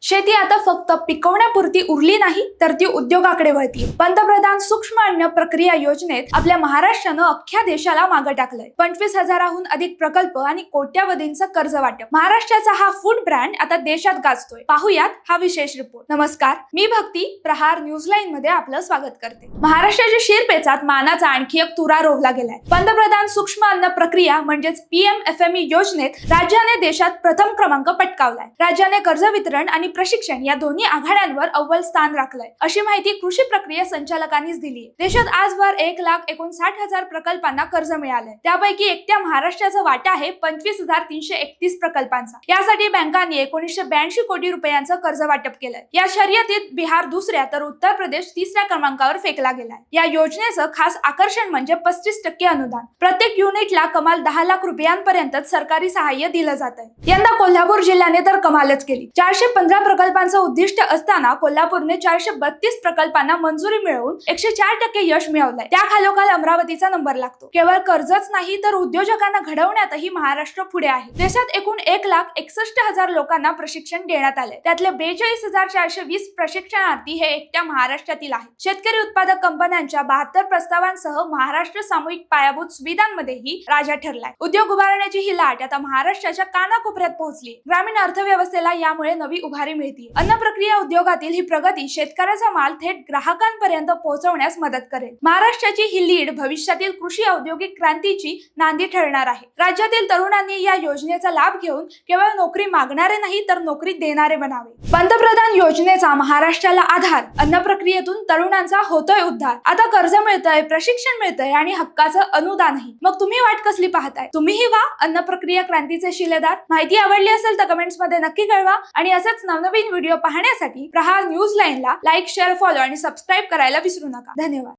शेती आता फक्त पिकवण्यापुरती उरली नाही तर ती उद्योगाकडे वळती। पंतप्रधान सूक्ष्म अन्न प्रक्रिया योजनेत आपल्या महाराष्ट्रानं अख्ख्या देशाला मागे टाकलंय। 25,000हून अधिक प्रकल्प आणि कोट्यावधींचं कर्ज वाटप। महाराष्ट्राचा हा फूड ब्रँड आता देशात गाजतोय। पाहूयात हा विशेष रिपोर्ट। नमस्कार, मी भक्ती, प्रहार न्यूजलाईन मध्ये आपलं स्वागत करते। महाराष्ट्राच्या शिरपेचात मानाचा आणखी एक तुरा रोवला गेलाय। पंतप्रधान सूक्ष्म अन्न प्रक्रिया म्हणजेच PMFME योजनेत राज्याने देशात प्रथम क्रमांक पटकावलाय। राज्याने कर्ज वितरण आणि प्रशिक्षण या दोन्ही आघाड्यांवर अव्वल स्थान राखलंय, अशी माहिती कृषी प्रक्रिया संचालकांनीच दिली। देशात आजवर 1,59,000 प्रकल्पांना कर्ज मिळालंय। त्यापैकी एकट्या महाराष्ट्राचा वाटा आहे 25,331 प्रकल्पांचा। यासाठी बँकांनी 1982 कोटी रुपयांचं कर्ज वाटप केलंय। या शर्यतीत बिहार दुसऱ्या तर उत्तर प्रदेश तिसऱ्या क्रमांकावर फेकला गेलाय। या योजनेचं खास आकर्षण म्हणजे 35% अनुदान। प्रत्येक युनिटला कमाल 10 लाख रुपयांपर्यंत सरकारी सहाय्य दिलं जात आहे। यंदा कोल्हापूर जिल्ह्याने तर कमालच केली। 415 प्रकल्पांचं उद्दिष्ट असताना कोल्हापूरने 432 प्रकल्पांना मंजुरी मिळवून 104% यश मिळवलंय। त्या खालोखाल अमरावतीचा नंबर लागतो। केवळ कर्जच नाही तर उद्योजकांना घडवण्यातही महाराष्ट्र पुढे आहे। देशात एकूण 1,61,000 लोकांना प्रशिक्षण देण्यात आले। त्यातले 42,420 प्रशिक्षणार्थी हे एकट्या महाराष्ट्रातील आहेत। शेतकरी उत्पादक कंपन्यांच्या 72 प्रस्तावांसह महाराष्ट्र सामूहिक पायाभूत सुविधांमध्येही राजा ठरलाय। उद्योग उभारण्याची ही लाट आता महाराष्ट्राच्या कानाकोपऱ्यात पोहोचली। ग्रामीण अर्थव्यवस्थेला यामुळे नवी उभारी मिळते। अन्न प्रक्रिया उद्योगातील ही प्रगती शेतकऱ्याचा माल थेट ग्राहकांपर्यंत पोहोचवण्यास मदत करेल। महाराष्ट्राची ही लीड भविष्यातील कृषी औद्योगिक क्रांतीची नांदी ठरणार आहे। राज्यातील तरुणांनी या योजनेचा लाभ घेऊन केवळ नोकरी मागणारे नाही तर नोकरी देणारे बनावे। पंतप्रधान योजनेचा महाराष्ट्राला आधार, अन्न प्रक्रियेतून तरुणांचा होतोय उद्धार। आता कर्ज मिळतंय, प्रशिक्षण मिळतंय आणि हक्काचं अनुदानही। मग तुम्ही वाट कसली पाहताय? तुम्हीही व्हा अन्न प्रक्रिया क्रांतीचे शिलेदार। माहिती आवडली असेल तर कमेंट्स मध्ये नक्की कळवा आणि असेच नवनवीन व्हिडिओ पाहण्यासाठी प्रहार न्यूजलाईनला लाईक, शेअर, फॉलो आणि सबस्क्राईब करायला विसरू नका। धन्यवाद।